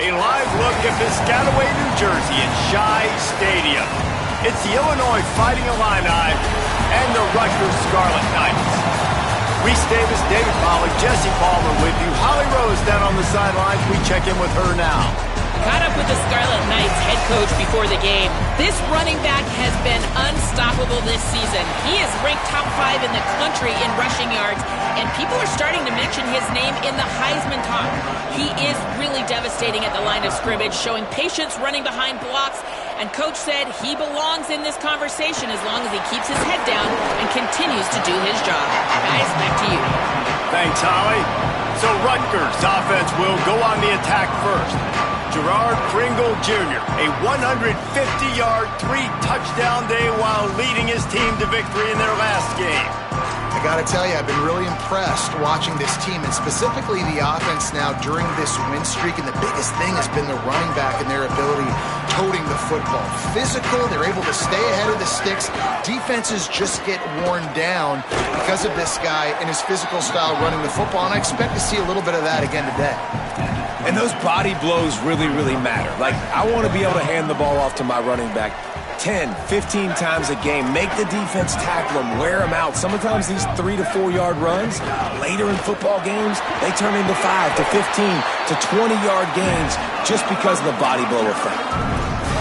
A live look at Piscataway, New Jersey at Shai Stadium. It's the Illinois Fighting Illini and the Rutgers Scarlet Knights. Reese Davis, David Pollack, Jesse Palmer with you. Holly Rose down on the sidelines. We check in with her now. Caught up with the Scarlet Knights head coach before the game. This running back has been unstoppable this season. He is ranked top 5 in the country in rushing yards, and people are starting to mention his name in the Heisman talk. He is really devastating at the line of scrimmage, showing patience running behind blocks, and coach said he belongs in this conversation as long as he keeps his head down and continues to do his job. Guys, back to you. Thanks, Holly. So Rutgers offense will go on the attack first. Gerard Pringle Jr., a 150-yard, 3-touchdown day while leading his team to victory in their last game. I got to tell you, I've been really impressed watching this team, and specifically the offense now during this win streak. And the biggest thing has been the running back and their ability toting the football. Physical, they're able to stay ahead of the sticks. Defenses just get worn down because of this guy and his physical style running the football, and I expect to see a little bit of that again today. And those body blows really, really matter. Like, I want to be able to hand the ball off to my running back 10, 15 times a game. Make the defense tackle them, wear them out. Sometimes these 3 to 4 yard runs, later in football games, they turn into 5 to 15 to 20-yard gains just because of the body blow effect.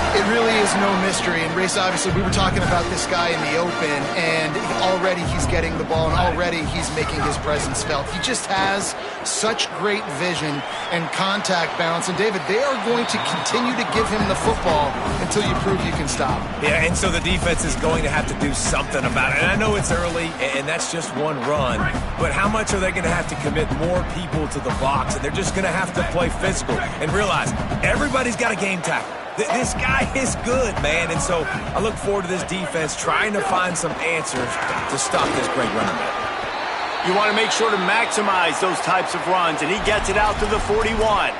It really is no mystery. And Race, obviously, we were talking about this guy in the open, and already he's getting the ball, and already he's making his presence felt. He just has such great vision and contact balance. And, David, they are going to continue to give him the football until you prove you can stop him. Yeah, and so the defense is going to have to do something about it. And I know it's early, and that's just one run, but how much are they going to have to commit more people to the box? And they're just going to have to play physical and realize everybody's got a game tackle. This guy is good, man, and so I look forward to this defense trying to find some answers to stop this great running back. You want to make sure to maximize those types of runs, and he gets it out to the 41.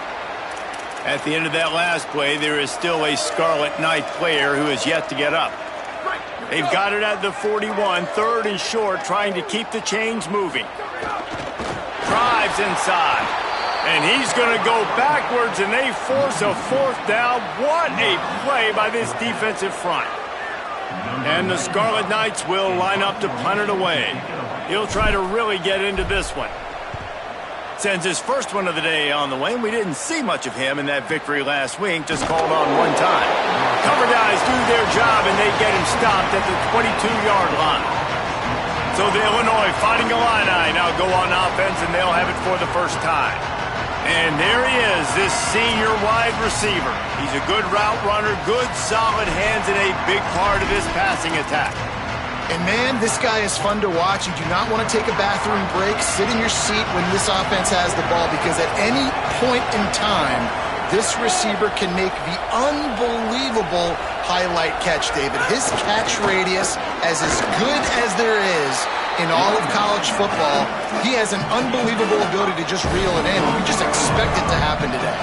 At the end of that last play, there is still a Scarlet Knight player who is yet to get up. They've got it at the 41, 3rd and short, trying to keep the chains moving. Drives inside. And he's going to go backwards, and they force a 4th down. What a play by this defensive front. And the Scarlet Knights will line up to punt it away. He'll try to really get into this one. Sends his first one of the day on the way. We didn't see much of him in that victory last week, just called on one time. Cover guys do their job, and they get him stopped at the 22-yard line. So the Illinois Fighting Illini now go on offense, and they'll have it for the first time. And there he is, this senior wide receiver. He's a good route runner, good solid hands, and a big part of this passing attack. And, man, this guy is fun to watch. You do not want to take a bathroom break. Sit in your seat when this offense has the ball, because at any point in time, this receiver can make the unbelievable highlight catch, David. His catch radius is as good as there is in all of college football. He has an unbelievable ability to just reel it in. We just expect it to happen today.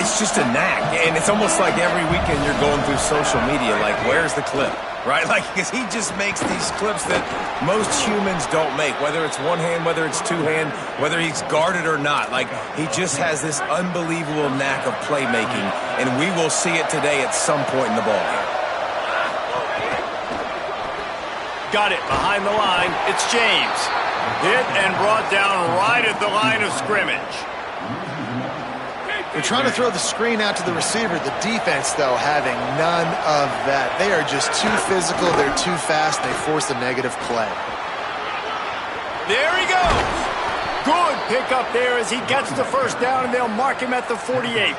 It's just a knack, and it's almost like every weekend you're going through social media, like, where's the clip, right? Like, because he just makes these clips that most humans don't make, whether it's one hand, whether it's two hand, whether he's guarded or not. Like, he just has this unbelievable knack of playmaking, and we will see it today at some point in the ball game. Got it behind the line. It's James. Hit and brought down right at the line of scrimmage. They're trying to throw the screen out to the receiver. The defense, though, having none of that. They are just too physical. They're too fast. They force a negative play. There he goes. Good pickup there as he gets the first down, and they'll mark him at the 48.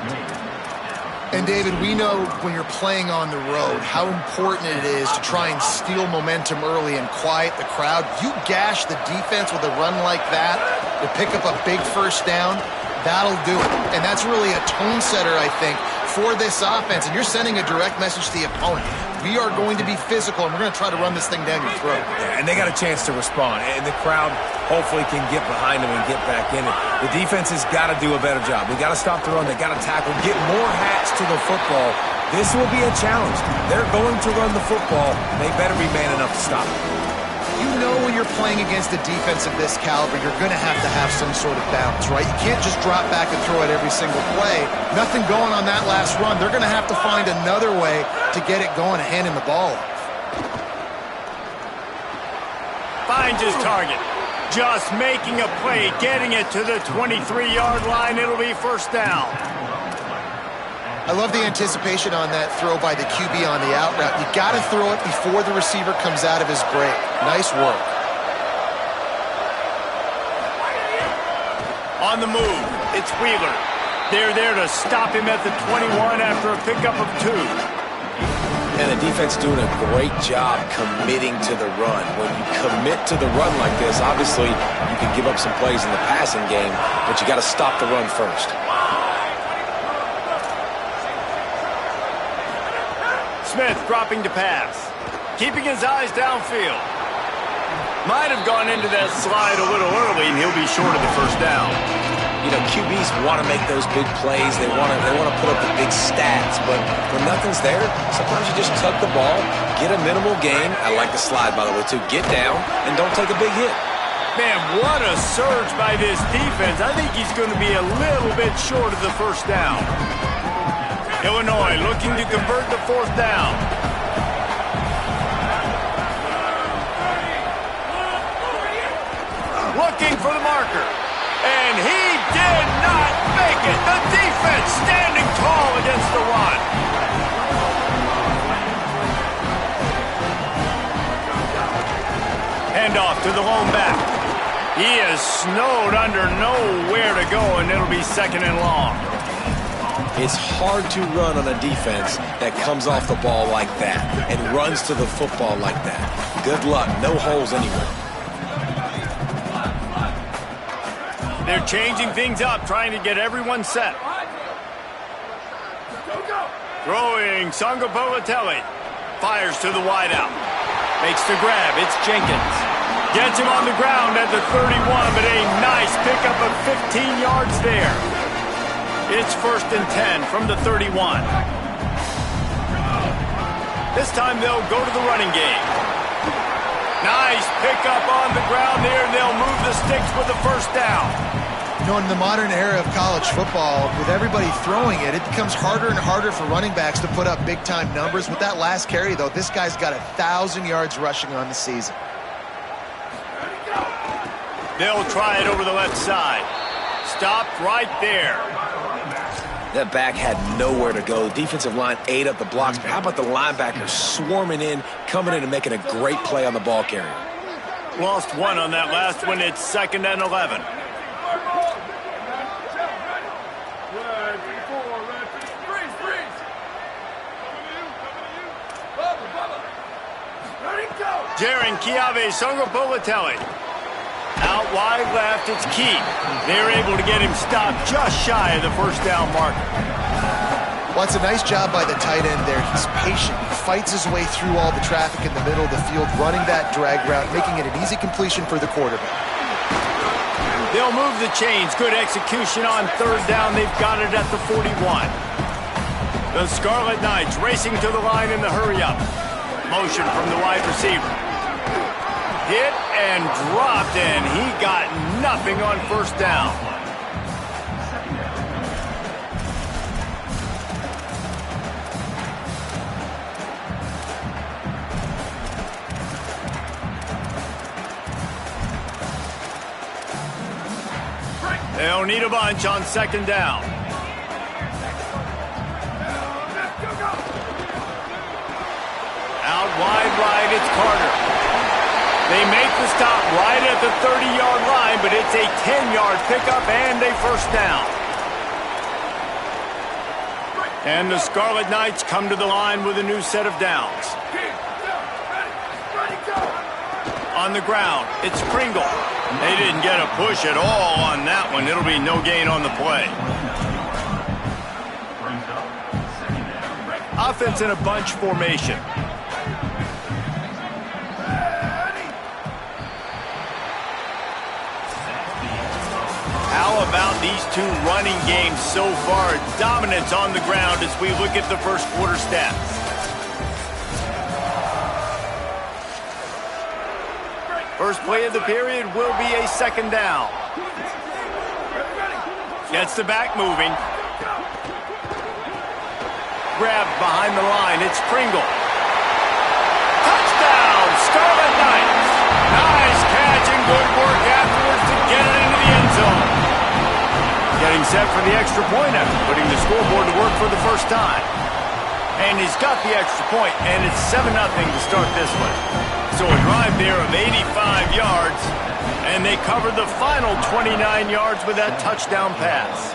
And, David, we know when you're playing on the road how important it is to try and steal momentum early and quiet the crowd. You gash the defense with a run like that to pick up a big first down, that'll do it. And that's really a tone setter, I think, for this offense. And you're sending a direct message to the opponent. We are going to be physical, and we're going to try to run this thing down your throat. Yeah, and they got a chance to respond, and the crowd hopefully can get behind them and get back in it. The defense has got to do a better job. They got to stop the run. They got to tackle, get more hats to the football. This will be a challenge. They're going to run the football. They better be man enough to stop it. You know when you're you're playing against a defense of this caliber, you're going to have some sort of balance, right? You can't just drop back and throw it every single play. Nothing going on that last run. They're going to have to find another way to get it going and hand him the ball off. Finds his target. Just making a play, getting it to the 23-yard line. It'll be first down. I love the anticipation on that throw by the QB on the out route. You got to throw it before the receiver comes out of his break. Nice work. On the move, it's Wheeler. They're there to stop him at the 21 after a pickup of 2. And the defense doing a great job committing to the run. When you commit to the run like this, obviously you can give up some plays in the passing game, but you got to stop the run first. Smith dropping to pass. Keeping his eyes downfield. Might have gone into that slide a little early, and he'll be short of the first down. You know, QBs want to make those big plays. They want to put up the big stats. But when nothing's there, sometimes you just tuck the ball, get a minimal gain. I like the slide, by the way, too. Get down and don't take a big hit. Man, what a surge by this defense. I think he's going to be a little bit short of the first down. Illinois looking to convert the fourth down. Looking for the marker. And he did not make it. The defense standing tall against the run. Handoff to the lone back. He is snowed under, nowhere to go, and it'll be second and long. It's hard to run on a defense that comes off the ball like that and runs to the football like that. Good luck. No holes anywhere. They're changing things up, trying to get everyone set. Throwing Sangapolatelli. Fires to the wideout. Makes the grab. It's Jenkins. Gets him on the ground at the 31, but a nice pickup of 15 yards there. It's first and 10 from the 31. This time they'll go to the running game. Nice pickup on the ground there. They'll move the sticks with the first down. You know, in the modern era of college football, with everybody throwing it, it becomes harder and harder for running backs to put up big-time numbers. With that last carry, though, this guy's got 1,000 yards rushing on the season. They'll try it over the left side. Stopped right there. That back had nowhere to go. The defensive line ate up the blocks. But how about the linebackers swarming in, coming in and making a great play on the ball carrier? Lost one on that last one. It's second and 11. Jaron Kiave Sangapolatelli. Out wide left, it's Key. They're able to get him stopped just shy of the first down marker. Well, it's a nice job by the tight end there. He's patient. He fights his way through all the traffic in the middle of the field, running that drag route, making it an easy completion for the quarterback. They'll move the chains. Good execution on third down. They've got it at the 41. The Scarlet Knights racing to the line in the hurry-up. Motion from the wide receiver. Hit and dropped, and he got nothing on first down. They'll need a bunch on second down. Out wide right, it's Carter. They make the stop right at the 30-yard line, but it's a 10-yard pickup and a first down. And the Scarlet Knights come to the line with a new set of downs. On the ground, it's Pringle. They didn't get a push at all on that one. It'll be no gain on the play. Offense in a bunch formation. How about these two running games so far? Dominance on the ground as we look at the first quarter stats. first play of the period will be a second down. Gets the back moving. Grabbed behind the line. It's Pringle. Touchdown, Scarlet Knights. Nice catch and good work afterwards to get it into the end zone. Getting set for the extra point after putting the scoreboard to work for the first time. And he's got the extra point, and it's 7-0 to start this one. So a drive there of 85 yards, and they covered the final 29 yards with that touchdown pass.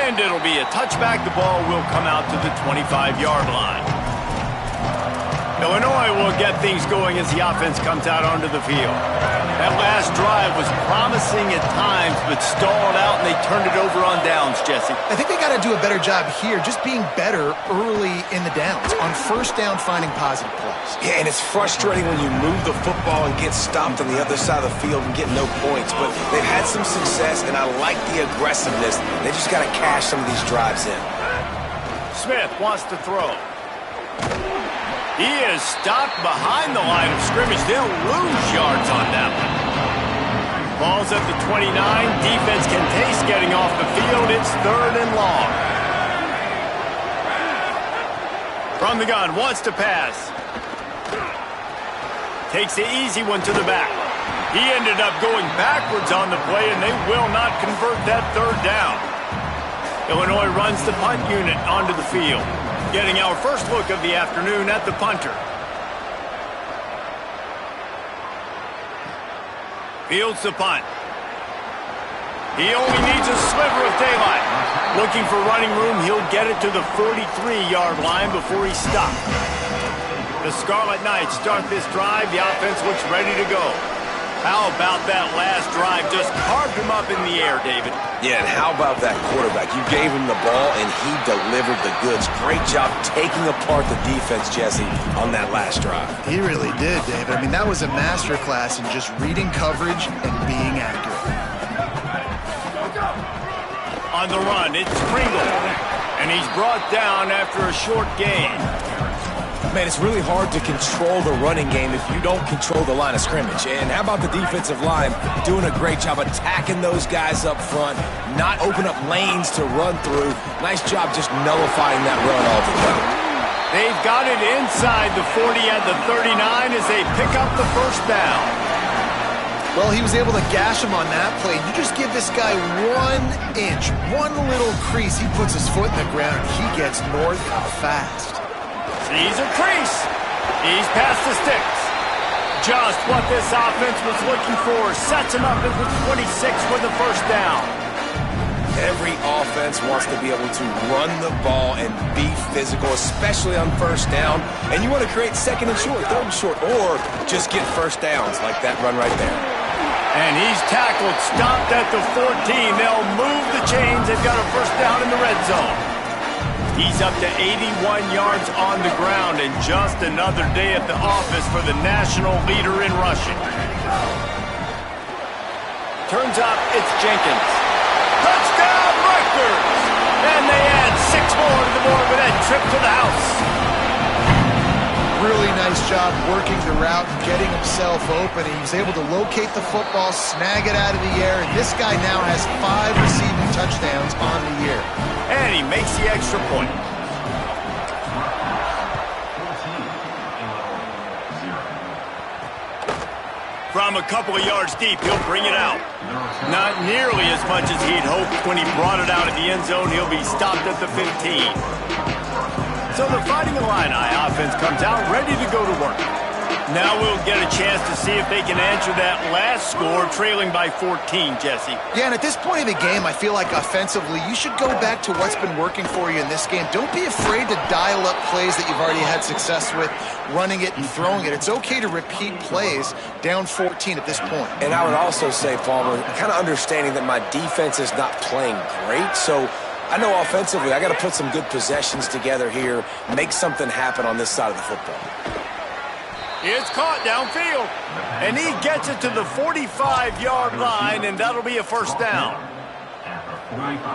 And it'll be a touchback. The ball will come out to the 25-yard line. Illinois will get things going as the offense comes out onto the field. That last drive was promising at times, but stalled out, and they turned it over on downs, Jesse. I think they got to do a better job here, just being better early in the downs. On first down, finding positive plays. Yeah, and it's frustrating when you move the football and get stopped on the other side of the field and get no points. But they've had some success, and I like the aggressiveness. They just got to cash some of these drives in. Smith wants to throw. He is stopped behind the line of scrimmage. They'll lose yards on that one. Ball's at the 29. Defense can taste getting off the field. It's 3rd and long. From the gun, wants to pass. Takes the easy one to the back. He ended up going backwards on the play, and they will not convert that 3rd down. Illinois runs the punt unit onto the field. Getting our first look of the afternoon at the punter. Fields the punt. He only needs a sliver of daylight. Looking for running room, he'll get it to the 43-yard line before he's stopped. The Scarlet Knights start this drive. The offense looks ready to go. How about that last drive? Just carved him up in the air, David. Yeah, and how about that quarterback? You gave him the ball, and he delivered the goods. Great job taking apart the defense, Jesse, on that last drive. He really did, David. I mean, that was a masterclass in just reading coverage and being accurate. On the run, it's Pringle. And he's brought down after a short gain. Man, it's really hard to control the running game if you don't control the line of scrimmage. And how about the defensive line doing a great job attacking those guys up front, not open up lanes to run through. Nice job just nullifying that run altogether. They've got it inside the 40 at the 39 as they pick up the first down. Well, he was able to gash him on that play. You just give this guy 1 inch, one little crease. He puts his foot in the ground, and he gets north fast. Sees a crease. He's past the sticks. Just what this offense was looking for. Sets him up at the 26 for the first down. Every offense wants to be able to run the ball and be physical, especially on first down. And you want to create 2nd and short, 3rd and short, or just get first downs like that run right there. And he's tackled, stopped at the 14. They'll move the chains. They've got a first down in the red zone. He's up to 81 yards on the ground, and just another day at the office for the national leader in rushing. Turns up, it's Jenkins. Touchdown, Rutgers! And they add 6 more to the board with that trip to the house. Really nice job working the route and getting himself open. He was able to locate the football, snag it out of the air, and this guy now has 5 receiving touchdowns on the year. And he makes the extra point. From a couple of yards deep, he'll bring it out. Not nearly as much as he'd hoped when he brought it out of the end zone. He'll be stopped at the 15. So the Fighting Illini offense comes out ready to go to work. Now we'll get a chance to see if they can answer that last score, trailing by 14, Jesse. Yeah, and at this point of the game, I feel like offensively, you should go back to what's been working for you in this game. Don't be afraid to dial up plays that you've already had success with, running it and throwing it. It's okay to repeat plays down 14 at this point. And I would also say, Palmer, kind of understanding that my defense is not playing great, so I know offensively I got to put some good possessions together here, make something happen on this side of the football. It's caught downfield, and he gets it to the 45-yard line, and that'll be a first down.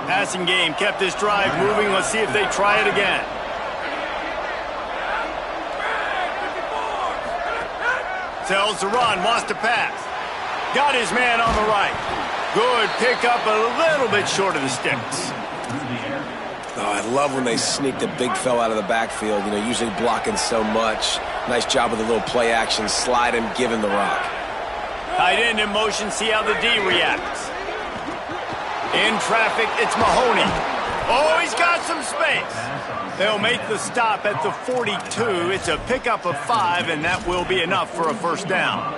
Passing game kept this drive moving. Let's see if they try it again. Sells the run, wants to pass. Got his man on the right. Good pickup, a little bit short of the sticks. Oh, I love when they sneak the big fella out of the backfield, usually blocking so much. Nice job with a little play action, slide him, give him the rock. Tight end in motion, see how the D reacts. In traffic, it's Mahoney. Oh, he's got some space. They'll make the stop at the 42. It's a pickup of 5, and that will be enough for a first down.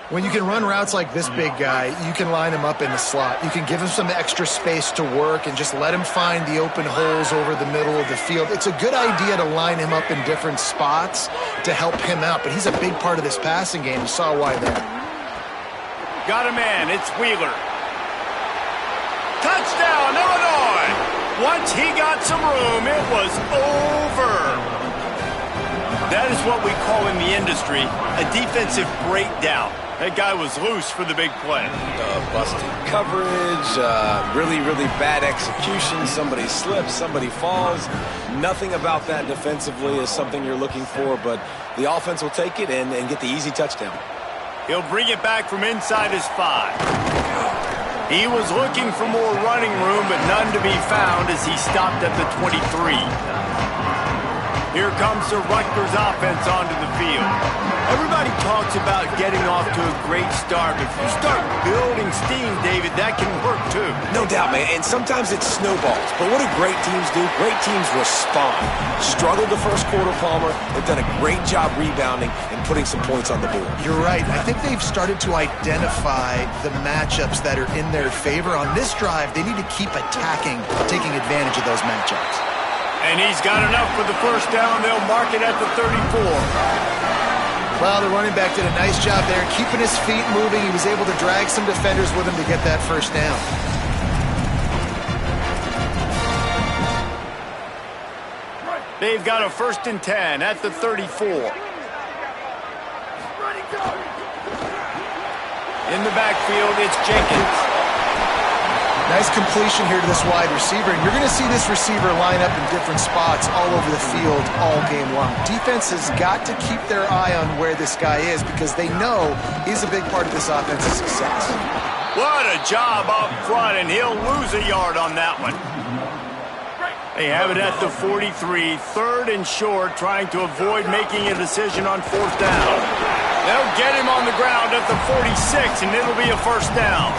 When you can run routes like this big guy, you can line him up in the slot. You can give him some extra space to work and just let him find the open holes over the middle of the field. It's a good idea to line him up in different spots to help him out, but he's a big part of this passing game. You saw why there. Got a man. It's Wheeler. Touchdown, Illinois! Once he got some room, it was over. That is what we call in the industry a defensive breakdown. That guy was loose for the big play. Busted coverage, really, really bad execution. Somebody slips, somebody falls. Nothing about that defensively is something you're looking for, but the offense will take it and get the easy touchdown. He'll bring it back from inside his 5. He was looking for more running room, but none to be found as he stopped at the 23. Here comes the Rutgers offense onto the field. Everybody talks about getting off to a great start, but if you start building steam, David, that can work too. No doubt, man, and sometimes it snowballs. But what do great teams do? Great teams respond. Struggled the first quarter, Palmer. They've done a great job rebounding and putting some points on the board. You're right. I think they've started to identify the matchups that are in their favor. On this drive, they need to keep attacking, taking advantage of those matchups. And he's got enough for the first down. They'll mark it at the 34. Well, the running back did a nice job there, keeping his feet moving. He was able to drag some defenders with him to get that first down. They've got a 1st and 10 at the 34. In the backfield, it's Jenkins. Nice completion here to this wide receiver, and you're going to see this receiver line up in different spots all over the field all game long. Defense has got to keep their eye on where this guy is because they know he's a big part of this offense's success. What a job up front, and he'll lose a yard on that one. They have it at the 43, 3rd and short, trying to avoid making a decision on 4th down. They'll get him on the ground at the 46, and it'll be a first down.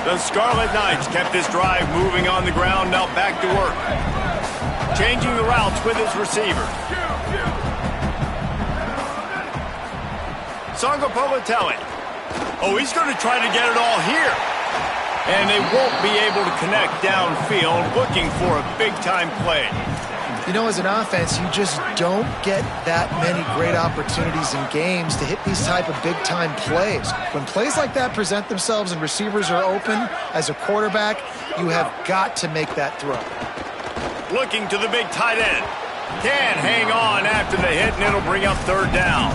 The Scarlet Knights kept this drive moving on the ground, now back to work. Changing the routes with his receivers. Sangopolitelli. Oh, he's going to try to get it all here. And they won't be able to connect downfield, looking for a big-time play. You know, as an offense, you just don't get that many great opportunities in games to hit these type of big-time plays. When plays like that present themselves and receivers are open, as a quarterback, you have got to make that throw. Looking to the big tight end. Can't hang on after the hit, and it'll bring up 3rd down.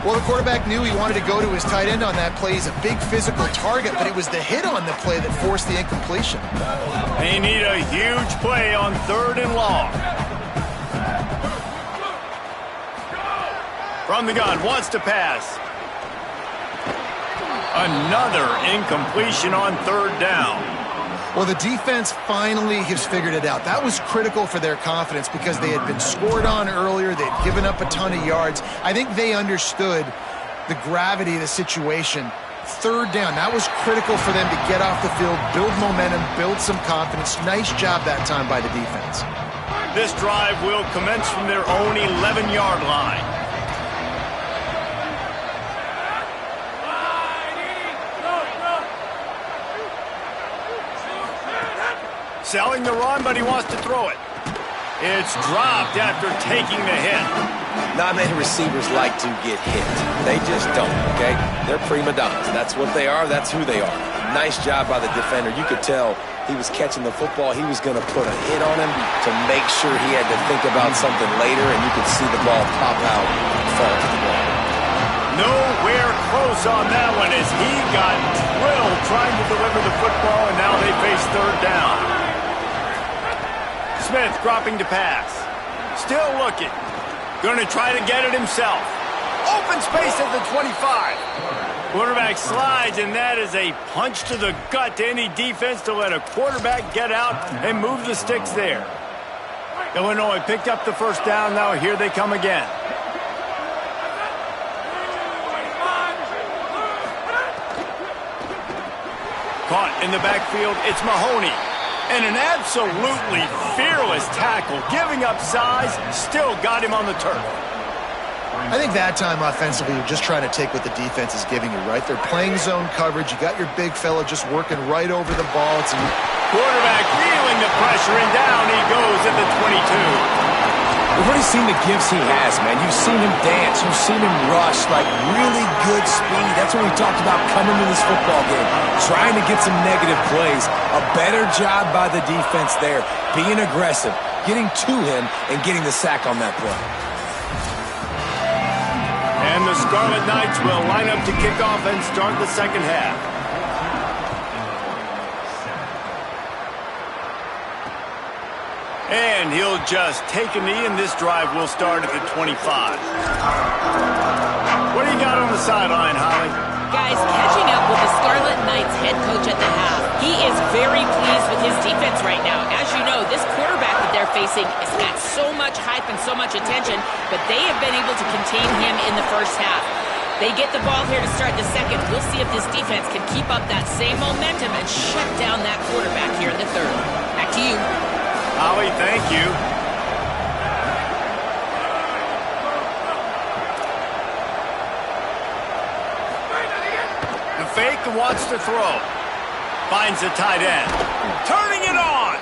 Well, the quarterback knew he wanted to go to his tight end on that play. He's a big physical target, but it was the hit on the play that forced the incompletion. They need a huge play on 3rd and long. From the gun, wants to pass. Another incompletion on 3rd down. Well, the defense finally has figured it out. That was critical for their confidence because they had been scored on earlier. They'd given up a ton of yards. I think they understood the gravity of the situation. 3rd down, that was critical for them to get off the field, build momentum, build some confidence. Nice job that time by the defense. This drive will commence from their own 11-yard line. Selling the run, but he wants to throw it. It's dropped after taking the hit. Not many receivers like to get hit. They just don't, okay? They're prima donnas. That's what they are. That's who they are. Nice job by the defender. You could tell he was catching the football. He was going to put a hit on him to make sure he had to think about something later, and you could see the ball pop out and fall to the ground. Nowhere close on that one as he got drilled trying to deliver the football, and now they face 3rd down. Smith dropping to pass. Still looking. Going to try to get it himself. Open space at the 25. Quarterback slides, and that is a punch to the gut to any defense to let a quarterback get out and move the sticks there. Illinois picked up the first down. Now here they come again. Caught in the backfield, it's Mahoney. And an absolutely fearless tackle, giving up size, still got him on the turf. I think that time offensively, you're just trying to take what the defense is giving you, right? They're playing zone coverage. You got your big fella just working right over the ball. It's quarterback feeling the pressure, and down he goes at the 22. We've already seen the gifts he has, man. You've seen him dance. You've seen him rush, like really good speed. That's what we talked about coming to this football game, trying to get some negative plays. A better job by the defense there, being aggressive, getting to him, and getting the sack on that play. And the Scarlet Knights will line up to kick off and start the second half. And he'll just take a knee, and this drive will start at the 25. What do you got on the sideline, Holly? Guys, catching up with the Scarlet Knights head coach at the half. He is very pleased with his defense right now. As you know, this quarterback that they're facing has got so much hype and so much attention, but they have been able to contain him in the first half. They get the ball here to start the second. We'll see if this defense can keep up that same momentum and shut down that quarterback here in the third. Back to you. Holly, thank you. The fake and wants to throw. Finds the tight end. Turning it on.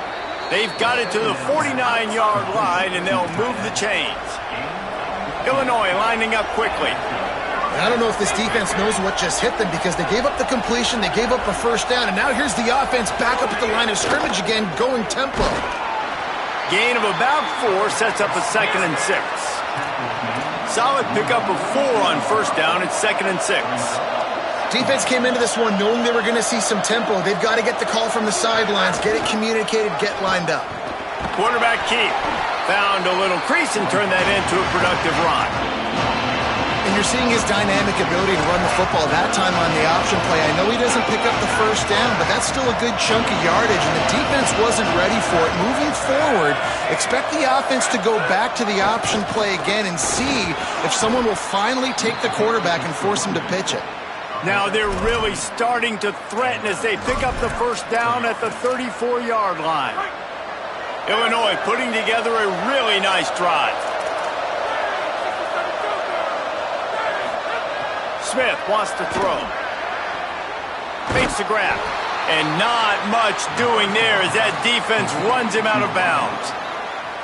They've got it to the 49-yard line, and they'll move the chains. Illinois lining up quickly. I don't know if this defense knows what just hit them because they gave up the completion, they gave up a first down, and now here's the offense back up at the line of scrimmage again, going tempo. Gain of about 4 sets up a 2nd and 6. Solid pickup of 4 on first down. It's 2nd and 6. Defense came into this one knowing they were going to see some tempo. They've got to get the call from the sidelines, get it communicated, get lined up. Quarterback keep. Found a little crease and turned that into a productive run. And you're seeing his dynamic ability to run the football that time on the option play. I know he doesn't pick up the first down, but that's still a good chunk of yardage, and the defense wasn't ready for it. Moving forward, expect the offense to go back to the option play again and see if someone will finally take the quarterback and force him to pitch it. Now they're really starting to threaten as they pick up the first down at the 34-yard line. Illinois putting together a really nice drive. Smith wants to throw. Makes the grab. And not much doing there as that defense runs him out of bounds.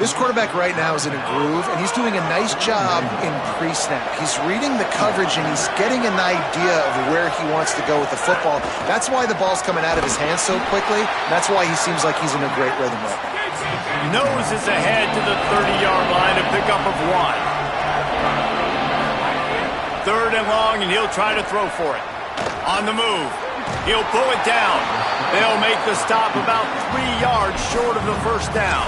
This quarterback right now is in a groove, and he's doing a nice job in pre-snap. He's reading the coverage, and he's getting an idea of where he wants to go with the football. That's why the ball's coming out of his hands so quickly. That's why he seems like he's in a great rhythm right now. Nose is ahead to the 30-yard line, a pickup of 1. 3rd and long, and he'll try to throw for it. On the move. He'll pull it down. They'll make the stop about 3 yards short of the first down.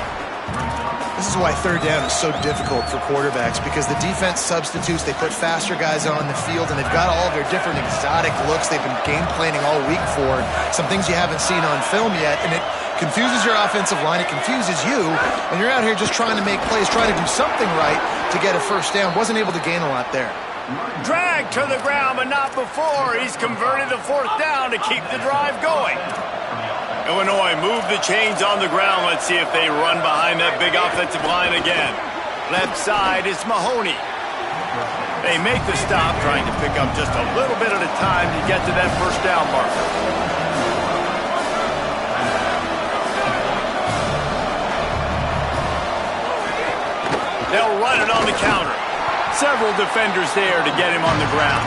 This is why 3rd down is so difficult for quarterbacks, because the defense substitutes. They put faster guys on the field, and they've got all their different exotic looks they've been game planning all week for. Some things you haven't seen on film yet, and it confuses your offensive line. It confuses you, and you're out here just trying to make plays, trying to do something right to get a first down. Wasn't able to gain a lot there. Drag to the ground, but not before. He's converted the 4th down to keep the drive going. Illinois move the chains on the ground. Let's see if they run behind that big offensive line again. Left side is Mahoney. They make the stop, trying to pick up just a little bit at a time to get to that first down marker. They'll run it on the counter. Several defenders there to get him on the ground.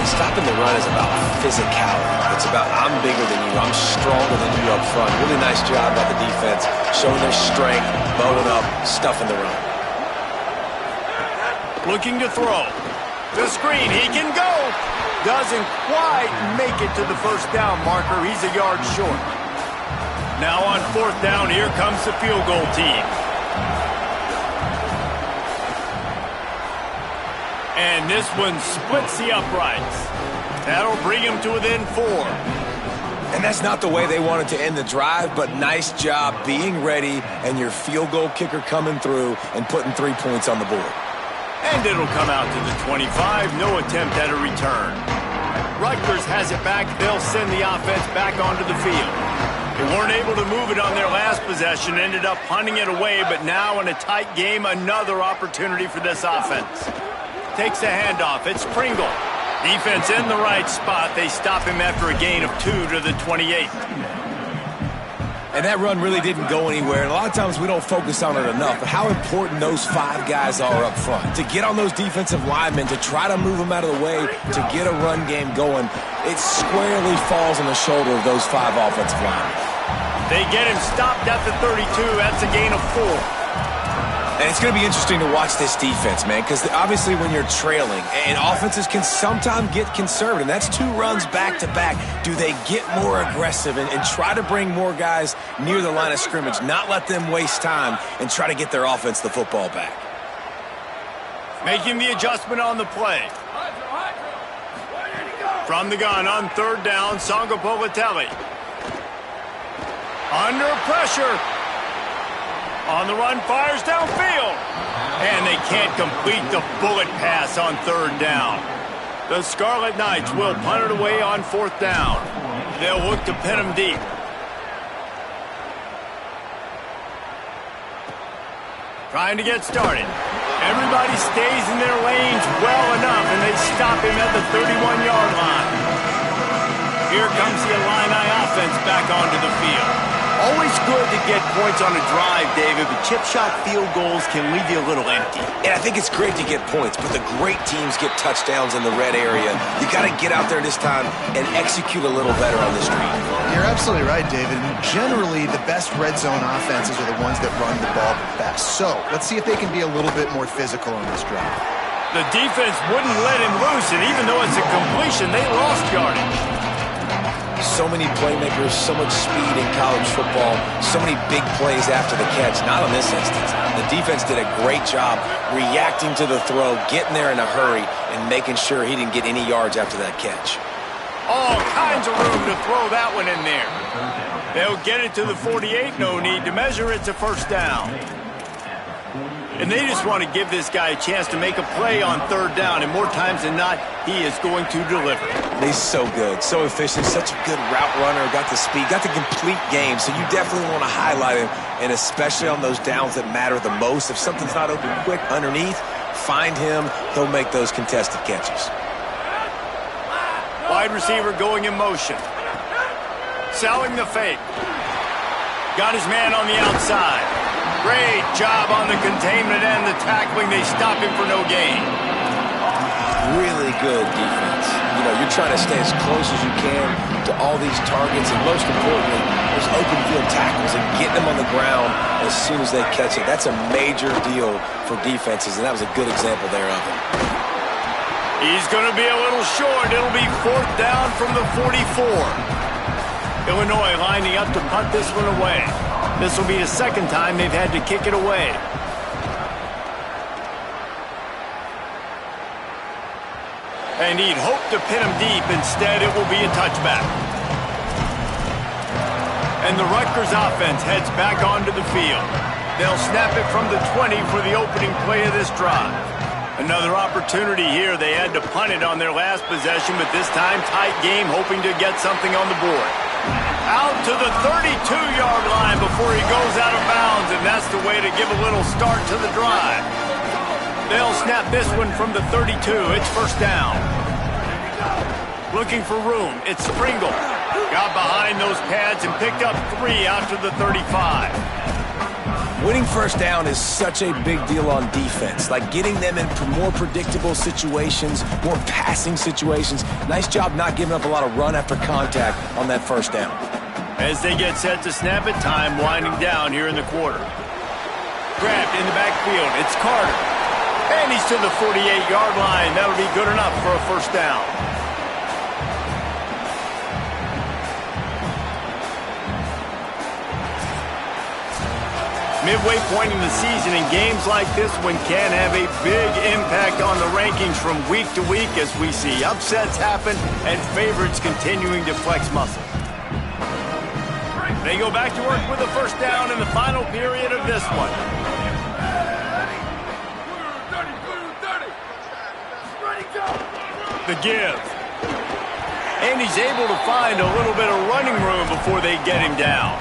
Stopping the run is about physicality. It's about I'm bigger than you, I'm stronger than you up front. Really nice job by the defense, showing their strength, bowling up, stuffing the run. Looking to throw. The screen, he can go. Doesn't quite make it to the first down marker. He's a yard short. Now on 4th down, here comes the field goal team. And this one splits the uprights. That'll bring him to within 4. And that's not the way they wanted to end the drive, but nice job being ready and your field goal kicker coming through and putting 3 points on the board. And it'll come out to the 25. No attempt at a return. Rutgers has it back. They'll send the offense back onto the field. They weren't able to move it on their last possession, ended up punting it away, but now in a tight game, another opportunity for this offense. Takes a handoff. It's Pringle. Defense in the right spot. They stop him after a gain of 2 to the 28. And that run really didn't go anywhere. And a lot of times we don't focus on it enough, but how important those 5 guys are up front. To get on those defensive linemen, to try to move them out of the way, to get a run game going, it squarely falls on the shoulder of those 5 offensive linemen. They get him stopped at the 32. That's a gain of 4. And it's going to be interesting to watch this defense, man, because obviously when you're trailing, and offenses can sometimes get conservative, that's 2 runs back-to-back. Do they get more aggressive and try to bring more guys near the line of scrimmage, not let them waste time, and try to get their offense the football back? Making the adjustment on the play. From the gun on 3rd down, Sangapolitelli. Under pressure. On the run, fires downfield. And they can't complete the bullet pass on 3rd down. The Scarlet Knights will punt it away on 4th down. They'll look to pin him deep. Trying to get started. Everybody stays in their lanes well enough, and they stop him at the 31-yard line. Here comes the Illini offense back onto the field. Always good to get points on a drive, David, but chip shot field goals can leave you a little empty. And I think it's great to get points, but the great teams get touchdowns in the red area. You got to get out there this time and execute a little better on this drive. You're absolutely right, David. And generally, the best red zone offenses are the ones that run the ball the best. So let's see if they can be a little bit more physical on this drive. The defense wouldn't let him loose, and even though it's a completion, they lost yardage. So many playmakers, so much speed in college football, so many big plays after the catch. Not in this instance. The defense did a great job reacting to the throw, getting there in a hurry, and making sure he didn't get any yards after that catch. All kinds of room to throw that one in there. They'll get it to the 48. No need to measure it to 1st down. And they just want to give this guy a chance to make a play on 3rd down, and more times than not, he is going to deliver. He's so good, so efficient, such a good route runner, got the speed, got the complete game, so you definitely want to highlight him, and especially on those downs that matter the most. If something's not open quick underneath, find him, he'll make those contested catches. Wide receiver going in motion. Selling the fake. Got his man on the outside. Great job on the containment and the tackling. They stop him for no gain. Really good defense. You know, you're trying to stay as close as you can to all these targets, and most importantly, those open field tackles and getting them on the ground as soon as they catch it. That's a major deal for defenses, and that was a good example there of it. He's going to be a little short. It'll be 4th down from the 44. Illinois lining up to punt this one away. This will be the 2nd time they've had to kick it away. And he'd hoped to pin him deep. Instead, it will be a touchback. And the Rutgers offense heads back onto the field. They'll snap it from the 20 for the opening play of this drive. Another opportunity here. They had to punt it on their last possession, but this time tight game, hoping to get something on the board. Out to the 32-yard line before he goes out of bounds, and that's the way to give a little start to the drive. They'll snap this one from the 32. It's 1st down. Looking for room. It's Pringle. Got behind those pads and picked up 3 out to the 35. Winning 1st down is such a big deal on defense, like getting them in more predictable situations, more passing situations. Nice job not giving up a lot of run after contact on that 1st down. As they get set to snap it, time winding down here in the quarter. Grabbed in the backfield. It's Carter. And he's to the 48-yard line. That'll be good enough for a 1st down. Midway point in the season, and games like this one can have a big impact on the rankings from week to week as we see upsets happen and favorites continuing to flex muscle. They go back to work with a first down in the final period of this one. The give. And he's able to find a little bit of running room before they get him down.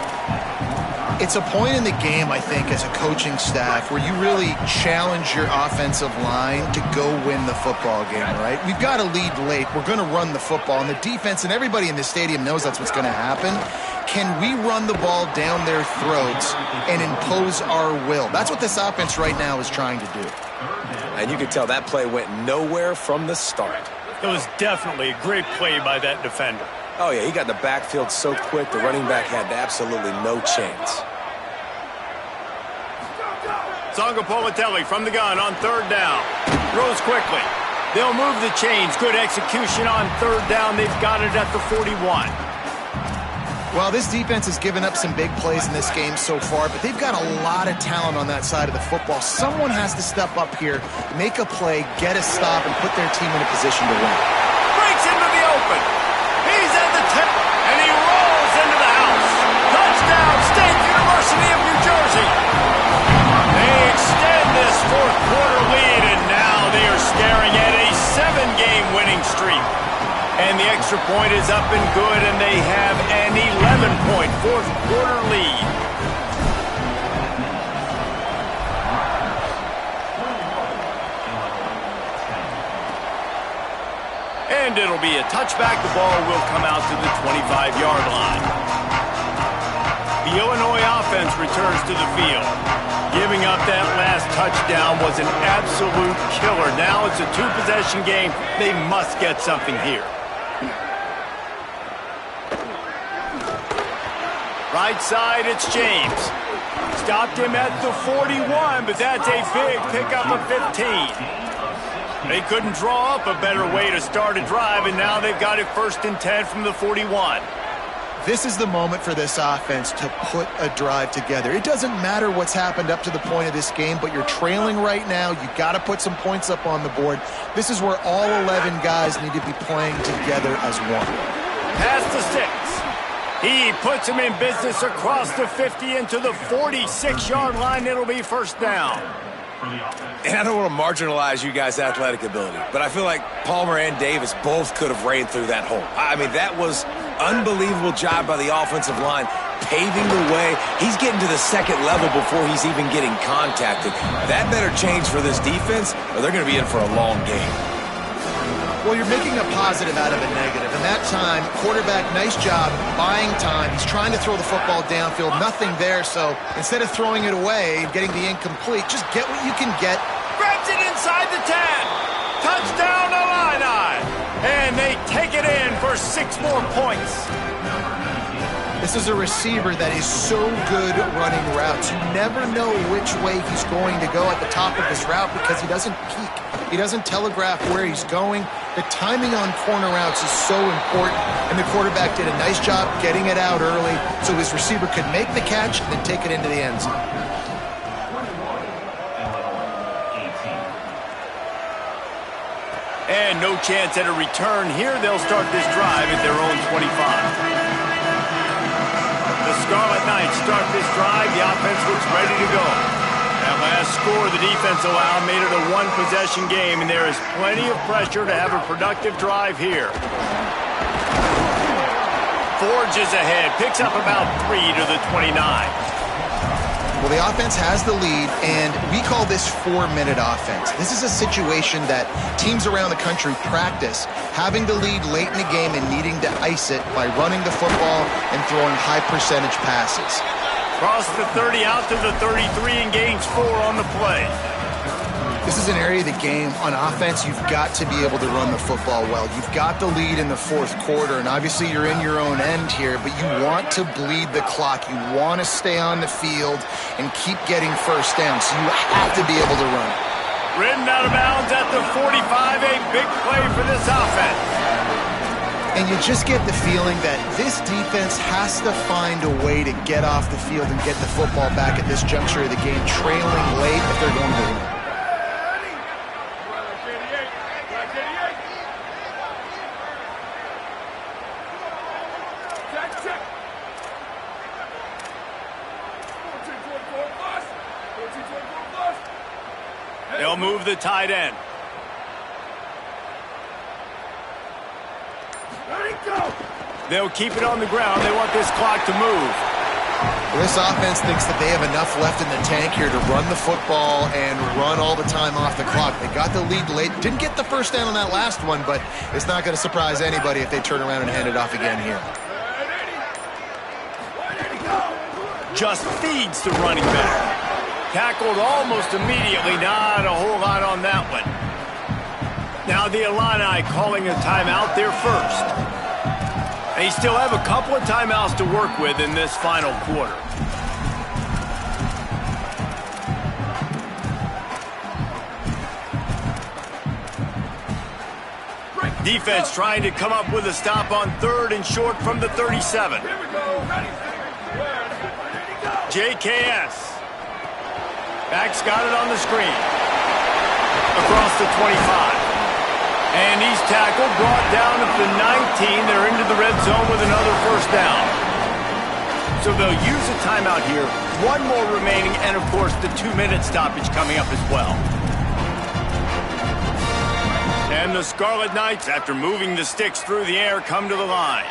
It's a point in the game, I think, as a coaching staff where you really challenge your offensive line to go win the football game, right? We've got to lead late. We're going to run the football. And the defense and everybody in the stadium knows that's what's going to happen. Can we run the ball down their throats and impose our will? That's what this offense right now is trying to do. And you can tell that play went nowhere from the start. It was definitely a great play by that defender. Oh, yeah, he got the backfield so quick, the running back had absolutely no chance. Zangapolitelli from the gun on third down. Throws quickly. They'll move the chains. Good execution on third down. They've got it at the 41. Well, this defense has given up some big plays in this game so far, but they've got a lot of talent on that side of the football. Someone has to step up here, make a play, get a stop, and put their team in a position to win. Breaks into the open. He's at the tip, and he rolls into the house. Touchdown, State University of New Jersey. They extend this fourth quarter lead, and now they are staring at a 7-game winning streak. And the extra point is up and good, and they have an 11-point fourth quarter lead. And it'll be a touchback. The ball will come out to the 25-yard line. The Illinois offense returns to the field. Giving up that last touchdown was an absolute killer. Now it's a two-possession game. They must get something here. Right side, it's James. Stopped him at the 41, but that's a big pickup of 15. They couldn't draw up a better way to start a drive, and now they've got it 1st and 10 from the 41. This is the moment for this offense to put a drive together. It doesn't matter what's happened up to the point of this game, but you're trailing right now. You've got to put some points up on the board. This is where all 11 guys need to be playing together as one. Past the 6. He puts him in business across the 50 into the 46-yard line. It'll be first down. And I don't want to marginalize you guys' athletic ability, but I feel like Palmer and Davis both could have ran through that hole. I mean, that was unbelievable job by the offensive line, paving the way. He's getting to the second level before he's even getting contacted. That better change for this defense, or they're going to be in for a long game. Well, you're making a positive out of a negative. And that time, quarterback, nice job, buying time. He's trying to throw the football downfield. Nothing there, so instead of throwing it away and getting the incomplete, just get what you can get. Grabs it inside the 10. Touchdown, Illini. And they take it in for 6 more points. This is a receiver that is so good running routes. You never know which way he's going to go at the top of his route because he doesn't peek. He doesn't telegraph where he's going. The timing on corner routes is so important, and the quarterback did a nice job getting it out early so his receiver could make the catch and then take it into the end zone. And no chance at a return here. They'll start this drive at their own 25. The Scarlet Knights start this drive. The offense looks ready to go. That last score the defense allowed made it a one-possession game, and there is plenty of pressure to have a productive drive here. Forges ahead, picks up about 3 to the 29. Well, the offense has the lead, and we call this 4-minute offense. This is a situation that teams around the country practice, having the lead late in the game and needing to ice it by running the football and throwing high-percentage passes. Cross the 30 out to the 33 and gains 4 on the play. This is an area of the game on offense you've got to be able to run the football well. You've got the lead in the fourth quarter, and obviously you're in your own end here, but you want to bleed the clock. You want to stay on the field and keep getting first down, so you have to be able to run. Ridden out of bounds at the 45, a big play for this offense. And you just get the feeling that this defense has to find a way to get off the field and get the football back at this juncture of the game, trailing late if they're going to win. They'll move the tight end. They'll keep it on the ground. They want this clock to move. This offense thinks that they have enough left in the tank here to run the football and run all the time off the clock. They got the lead late. Didn't get the first down on that last one, but it's not going to surprise anybody if they turn around and hand it off again here. Just feeds the running back. Tackled almost immediately. Not a whole lot on that one. Now the Illini calling a timeout there first. They still have a couple of timeouts to work with in this final quarter. Defense trying to come up with a stop on 3rd and short from the 37. JKS. Back's got it on the screen. Across the 25. And he's tackled, brought down at the 19. They're into the red zone with another first down. So they'll use a timeout here. One more remaining, and of course the 2-minute stoppage coming up as well. And the Scarlet Knights, after moving the sticks through the air, come to the line.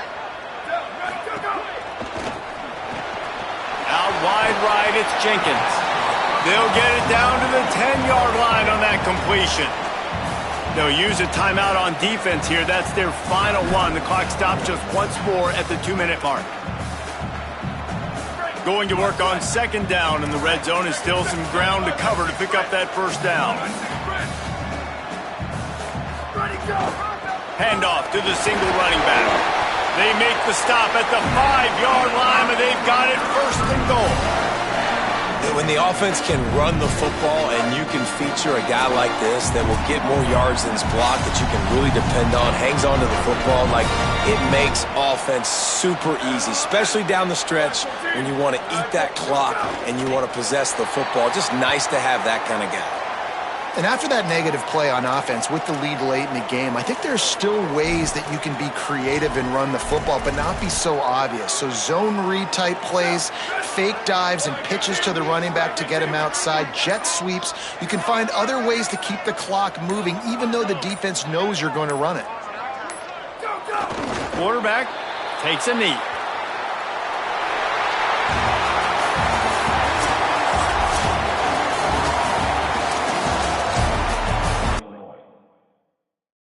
Out wide right, it's Jenkins. They'll get it down to the 10-yard line on that completion. They'll use a timeout on defense here. That's their final one. The clock stops just once more at the 2-minute mark. Going to work on 2nd down, and the red zone is still some ground to cover to pick up that first down. Handoff to the single running back. They make the stop at the 5-yard line, and they've got it 1st and goal. When the offense can run the football and you can feature a guy like this that will get more yards than his block, that you can really depend on, hangs on to the football, like it makes offense super easy, especially down the stretch when you want to eat that clock and you want to possess the football. Just nice to have that kind of guy. And after that negative play on offense with the lead late in the game, I think there's still ways that you can be creative and run the football, but not be so obvious. So zone read type plays, fake dives and pitches to the running back to get him outside, jet sweeps. You can find other ways to keep the clock moving, even though the defense knows you're going to run it. Quarterback takes a knee.